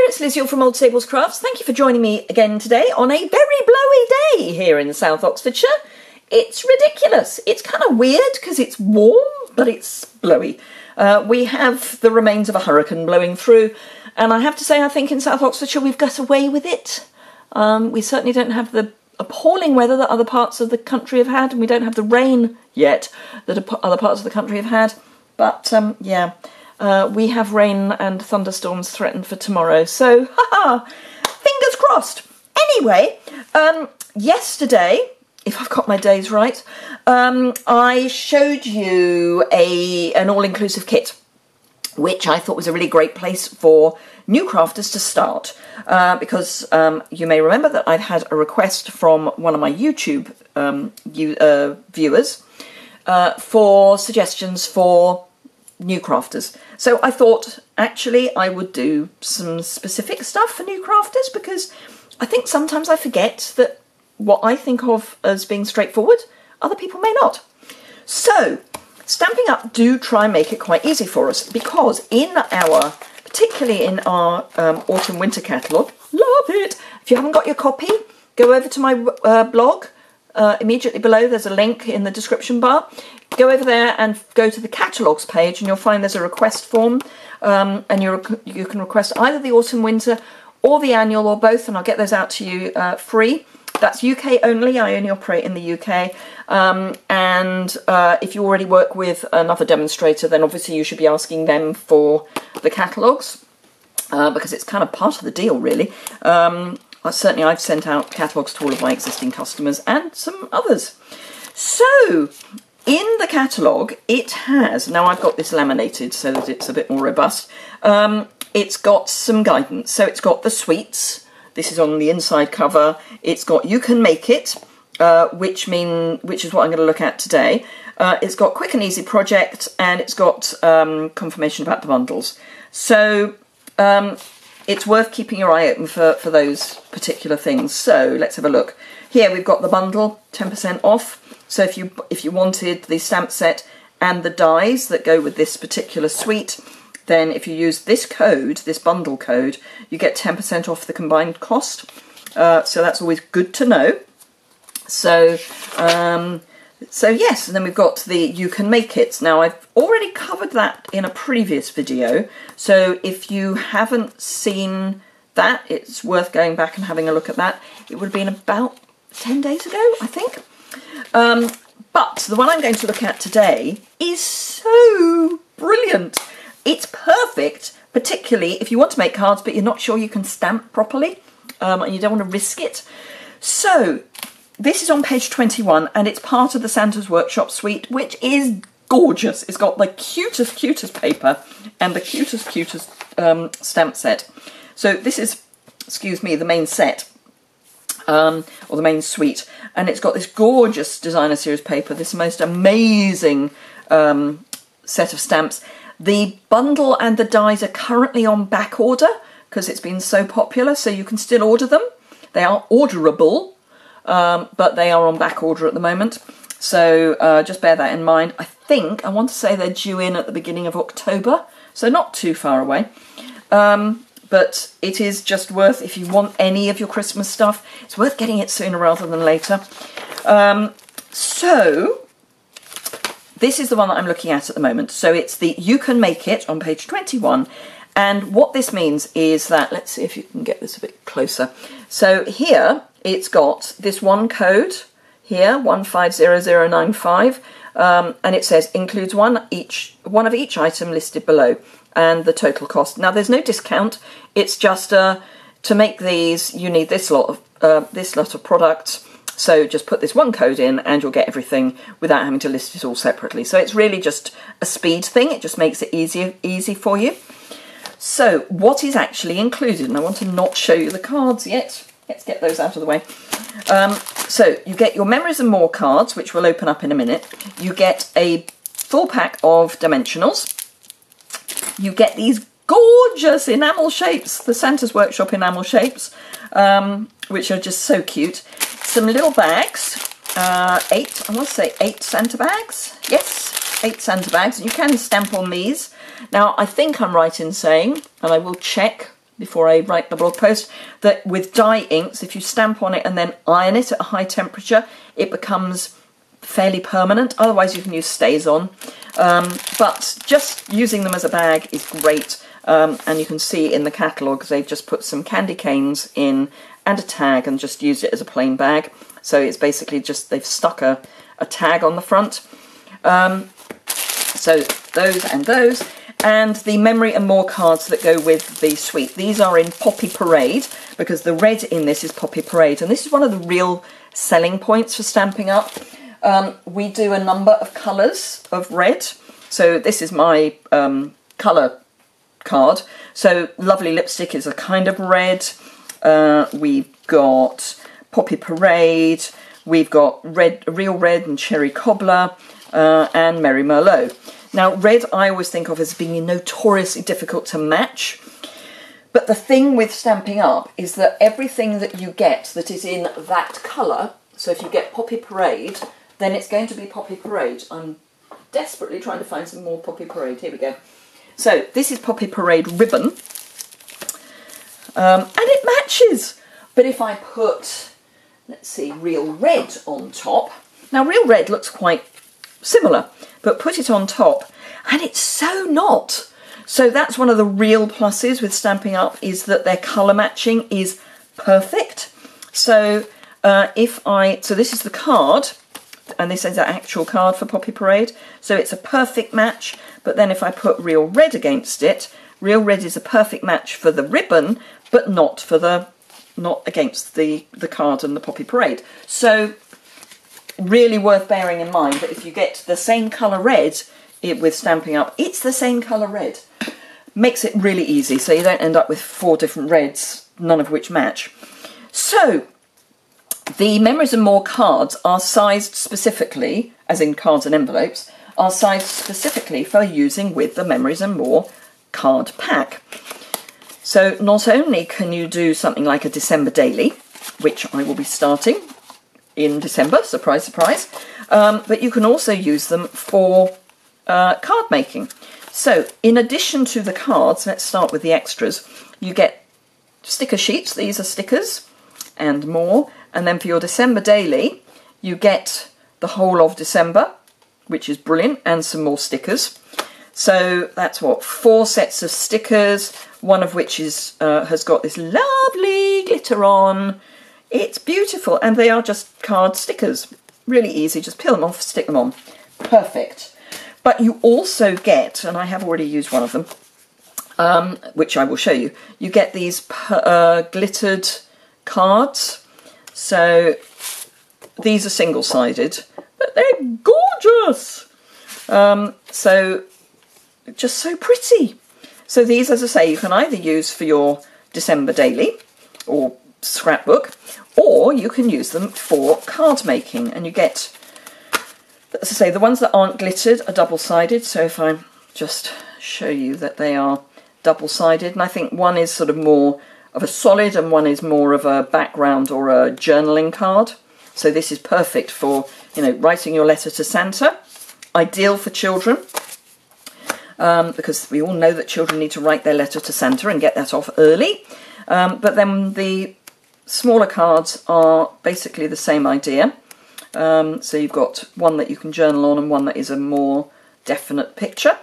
it's Liz Yuille from Old Sables Crafts. Thank you for joining me again today on a very blowy day here in South Oxfordshire. It's ridiculous. It's kind of weird because it's warm, but it's blowy. We have the remains of a hurricane blowing through, and I have to say I think in South Oxfordshire we've got away with it. We certainly don't have the appalling weather that other parts of the country have had, and we don't have the rain yet that other parts of the country have had. But yeah. We have rain and thunderstorms threatened for tomorrow, so fingers crossed. Anyway, yesterday, if I've got my days right, I showed you an all-inclusive kit, which I thought was a really great place for new crafters to start, because you may remember that I've had a request from one of my YouTube viewers for suggestions for new crafters. So I thought actually I would do some specific stuff for new crafters, because I think sometimes I forget that what I think of as being straightforward, other people may not. So Stampin' Up! Do try and make it quite easy for us, because particularly in our autumn winter catalogue, love it. If you haven't got your copy, go over to my blog. Immediately below there's a link in the description bar. Go over there and go to the catalogues page, and you'll find there's a request form, and you can request either the autumn winter or the annual or both, and I'll get those out to you free. That's UK only. I only operate in the UK, and if you already work with another demonstrator, then obviously you should be asking them for the catalogues, because it's kind of part of the deal, really. Certainly I've sent out catalogues to all of my existing customers and some others. So in the catalogue it has, now I've got this laminated so that it's a bit more robust, it's got some guidance. So it's got the sweets, this is on the inside cover, it's got You Can Make It, which is what I'm going to look at today. It's got Quick and Easy Project, and it's got confirmation about the bundles. So it's worth keeping your eye open for those particular things. So let's have a look. Here we've got the bundle, 10% off. So if you wanted the stamp set and the dies that go with this particular suite, then if you use this code, this bundle code, you get 10% off the combined cost. So that's always good to know. So yes, and then we've got the You Can Make It. Now I've already covered that in a previous video, so if you haven't seen that, it's worth going back and having a look at that. It would have been about 10 days ago, I think. But the one I'm going to look at today is so brilliant. It's perfect, particularly if you want to make cards but you're not sure you can stamp properly, and you don't want to risk it. So this is on page 21, and it's part of the Santa's Workshop suite, which is gorgeous. It's got the cutest paper and the cutest stamp set. So this is, excuse me, the main set, or the main suite, and it's got this gorgeous designer series paper, this most amazing set of stamps. The bundle and the dies are currently on back order because it's been so popular, so you can still order them. They are orderable, but they are on back order at the moment, so just bear that in mind. I want to say they're due in at the beginning of October, so not too far away, but it is just worth, if you want any of your Christmas stuff, it's worth getting it sooner rather than later. So this is the one that I'm looking at the moment. So it's the You Can Make It on page 21, and what this means is that, let's see if you can get this a bit closer. So here it's got this one code here, 150095, and it says includes one of each item listed below and the total cost. Now there's no discount, it's just to make these you need this lot of products, so just put this one code in and you'll get everything without having to list it all separately. So it's really just a speed thing, it just makes it easy for you. So what is actually included, and I want to not show you the cards yet. Let's get those out of the way. So you get your Memories and More cards, which we'll open up in a minute. You get a full pack of dimensionals. You get these gorgeous enamel shapes, the Santa's Workshop enamel shapes, which are just so cute. Some little bags, I want to say 8 Santa bags. Yes, 8 Santa bags. You can stamp on these. Now, I think I'm right in saying, and I will check before I write the blog post, that with dye inks, if you stamp on it and then iron it at a high temperature, it becomes fairly permanent. Otherwise you can use StazOn, but just using them as a bag is great. And you can see in the catalogue they've just put some candy canes in and a tag and just used it as a plain bag. So it's basically just they've stuck a tag on the front. So those and those. And the Memory and More cards that go with the suite. These are in Poppy Parade, because the red in this is Poppy Parade. And this is one of the real selling points for Stampin' Up. We do a number of colours of red. So this is my colour card. So Lovely Lipstick is a kind of red. We've got Poppy Parade. We've got red, Real Red and Cherry Cobbler, and Merry Merlot. Now, red I always think of as being notoriously difficult to match. But the thing with Stampin' Up is that everything that you get that is in that colour, so if you get Poppy Parade, then it's going to be Poppy Parade. I'm desperately trying to find some more Poppy Parade. Here we go. So this is Poppy Parade ribbon. And it matches. But if I put, let's see, Real Red on top. Now, Real Red looks quite similar, but put it on top and it's so not. So that's one of the real pluses with Stampin' Up, is that their colour matching is perfect. So so this is the card, and this is an actual card for Poppy Parade. So it's a perfect match, but then if I put Real Red against it, Real Red is a perfect match for the ribbon, but not against the card and the Poppy Parade. So really worth bearing in mind that if you get the same colour red with Stampin' Up, it's the same colour red. Makes it really easy, so you don't end up with 4 different reds, none of which match. So the Memories and More cards are sized specifically, as in cards and envelopes, are sized specifically for using with the Memories and More card pack. So not only can you do something like a December daily, which I will be starting in December, surprise, surprise, but you can also use them for card making. So in addition to the cards, let's start with the extras, you get sticker sheets. These are stickers and more. And then for your December daily, you get the whole of December, which is brilliant, and some more stickers. So that's what, 4 sets of stickers, one of which is has got this lovely glitter on. It's beautiful, and they are just card stickers. Really easy, just peel them off, stick them on. Perfect. But you also get, and I have already used one of them, which I will show you, you get these glittered cards. So these are single-sided, but they're gorgeous. So just so pretty. So these, as I say, you can either use for your December daily or scrapbook, or you can use them for card making. And you get, as I say, the ones that aren't glittered are double-sided. So if I just show you that they are double-sided, and I think one is sort of more of a solid and one is more of a background or a journaling card. So this is perfect for, you know, writing your letter to Santa. Ideal for children, because we all know that children need to write their letter to Santa and get that off early. But then the smaller cards are basically the same idea. So you've got one that you can journal on and one that is a more definite picture.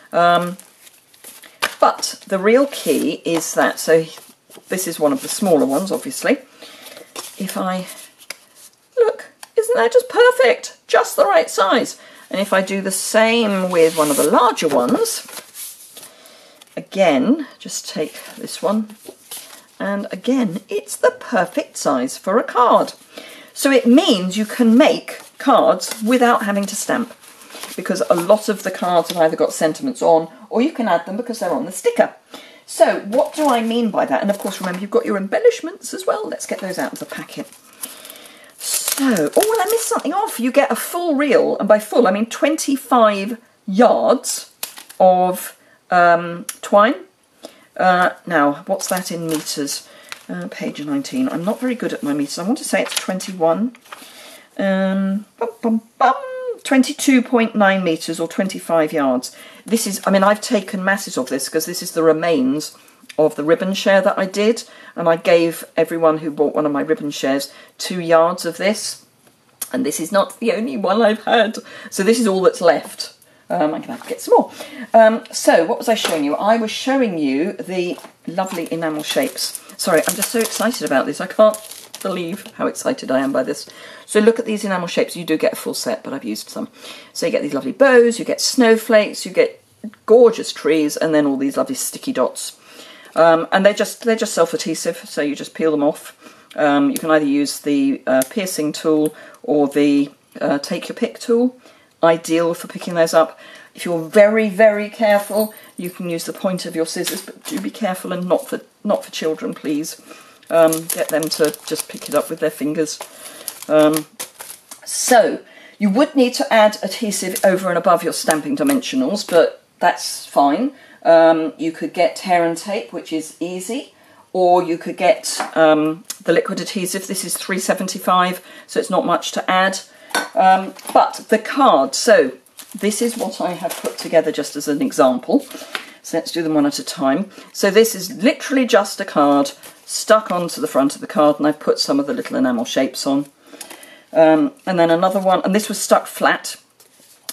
But the real key is that, so this is one of the smaller ones, obviously. If I look, isn't that just perfect? Just the right size. And if I do the same with one of the larger ones, again, just take this one, and again, it's the perfect size for a card. So it means you can make cards without having to stamp, because a lot of the cards have either got sentiments on, or you can add them because they're on the sticker. So what do I mean by that? And of course, remember, you've got your embellishments as well. Let's get those out of the packet. So, oh, I missed something off. You get a full reel, and by full I mean 25 yards of twine. Now, what's that in metres? Page 19. I'm not very good at my metres. I want to say it's 21. 22.9 metres or 25 yards. This is, I mean, I've taken masses of this because this is the remains of the ribbon share that I did, and I gave everyone who bought one of my ribbon shares 2 yards of this, and this is not the only one I've had, so this is all that's left. I'm going to have to get some more. So what was I showing you? I was showing you the lovely enamel shapes. Sorry, I'm just so excited about this. I can't believe how excited I am by this. So look at these enamel shapes. You do get a full set, but I've used some. So you get these lovely bows, you get snowflakes, you get gorgeous trees, and then all these lovely sticky dots. And they're just self-adhesive, so you just peel them off. You can either use the piercing tool or the take your pick tool. Ideal for picking those up. If you're very, very careful, you can use the point of your scissors, but do be careful, and not for children, please. Get them to just pick it up with their fingers. So you would need to add adhesive over and above your stamping dimensionals, but that's fine. You could get tear and tape, which is easy, or you could get the liquid adhesive. This is £3.75, so it's not much to add. But the card, so this is what I have put together just as an example. So let's do them one at a time. So this is literally just a card stuck onto the front of the card, and I've put some of the little enamel shapes on. And then another one, and this was stuck flat.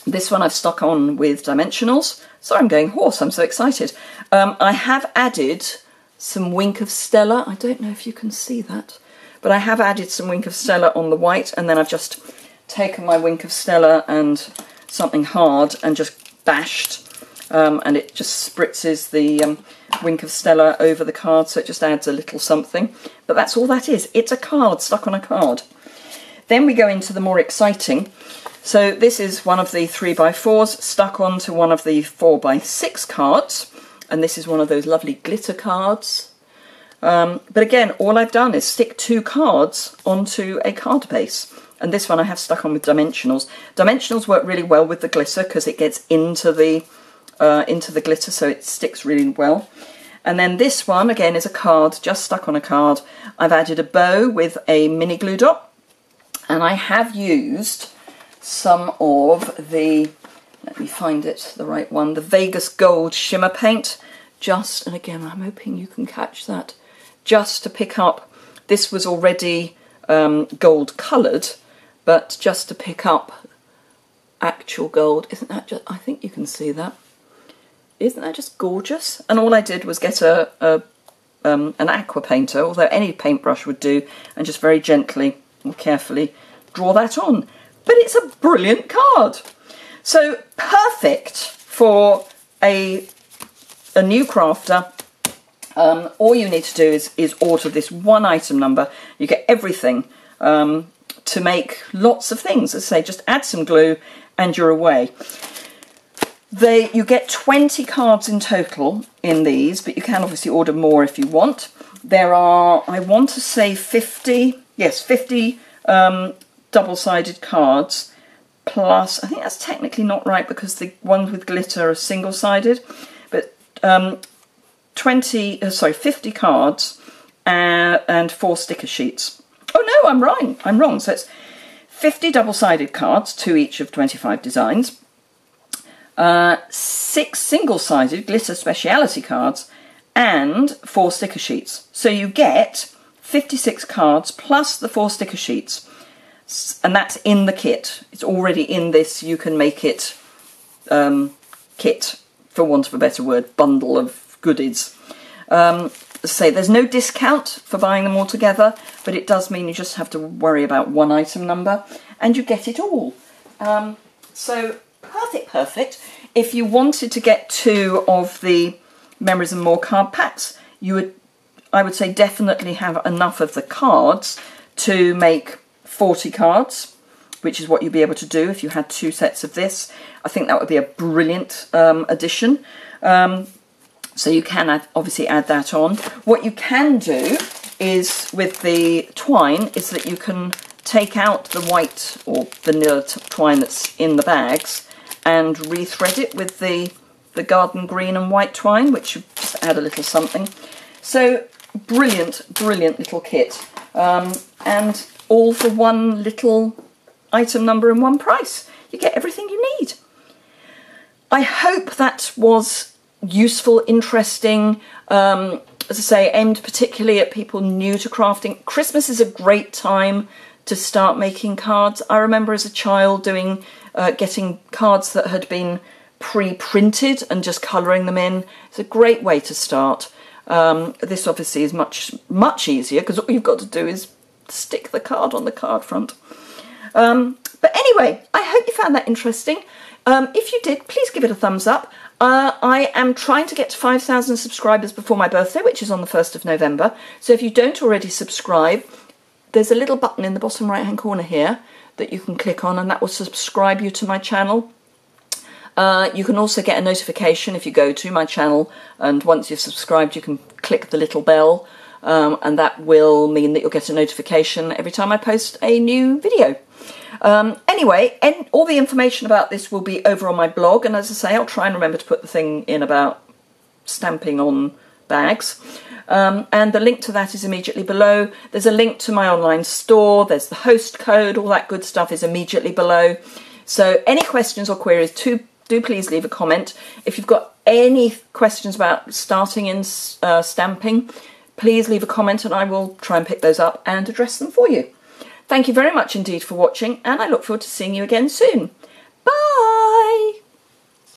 This one I've stuck on with dimensionals. Sorry, I'm going hoarse, I'm so excited. I have added some Wink of Stella. I don't know if you can see that, but I have added some Wink of Stella on the white, and then I've just taken my Wink of Stella and something hard and just bashed, and it just spritzes the Wink of Stella over the card, so it just adds a little something. But that's all that is. It's a card stuck on a card. Then we go into the more exciting. So this is one of the 3x4s stuck onto one of the 4x6 cards, and this is one of those lovely glitter cards. But again, all I've done is stick 2 cards onto a card base. And this one I have stuck on with dimensionals. Dimensionals work really well with the glitter because it gets into the glitter, so it sticks really well. And then this one, again, is a card just stuck on a card. I've added a bow with a mini glue dot, and I have used some of the, let me find it, the right one, the Vegas Gold Shimmer Paint. Just, and again, I'm hoping you can catch that, just to pick up, this was already gold coloured, but just to pick up actual gold. Isn't that just, I think you can see that. Isn't that just gorgeous? And all I did was get an aqua painter, although any paintbrush would do, and just very gently and carefully draw that on. But it's a brilliant card. So perfect for a new crafter. All you need to do is order this one item number. You get everything to make lots of things. As I say, just add some glue and you're away. You get 20 cards in total in these, but you can obviously order more if you want. There are, I want to say 50, yes, 50 double-sided cards, plus, I think that's technically not right because the ones with glitter are single-sided, but 50 cards and 4 sticker sheets. Oh no, I'm wrong. So it's 50 double-sided cards, 2 each of 25 designs, 6 single-sided glitter speciality cards, and 4 sticker sheets. So you get 56 cards plus the 4 sticker sheets, and that's in the kit. It's already in this, you can make it kit, for want of a better word, bundle of goodies. Say there's no discount for buying them all together, but it does mean you just have to worry about one item number and you get it all. So perfect. If you wanted to get 2 of the Memories and More card packs, I would say definitely have enough of the cards to make 40 cards, which is what you'd be able to do if you had 2 sets of this. I think that would be a brilliant addition. So you can obviously add that on. What you can do is, with the twine, is that you can take out the white or vanilla twine that's in the bags and rethread it with the garden green and white twine, which you just add a little something. So brilliant little kit. And all for one little item number and one price. You get everything you need. I hope that was useful, interesting. as I say, aimed particularly at people new to crafting. Christmas is a great time to start making cards. I remember as a child doing getting cards that had been pre-printed and just colouring them in. It's a great way to start. This obviously is much easier because all you've got to do is stick the card on the card front. But anyway, I hope you found that interesting. If you did, please give it a thumbs up. I am trying to get to 5,000 subscribers before my birthday, which is on the 1st of November. So if you don't already subscribe, there's a little button in the bottom right hand corner here that you can click on, and that will subscribe you to my channel. You can also get a notification if you go to my channel, and once you've subscribed you can click the little bell, and that will mean that you'll get a notification every time I post a new video. Anyway, all the information about this will be over on my blog, and as I say, I'll try and remember to put the thing in about stamping on bags. And the link to that is immediately below. There's a link to my online store, there's the host code, all that good stuff is immediately below. So any questions or queries, do please leave a comment. If you've got any questions about starting in stamping, please leave a comment and I will try and pick those up and address them for you. Thank you very much indeed for watching, and I look forward to seeing you again soon. Bye!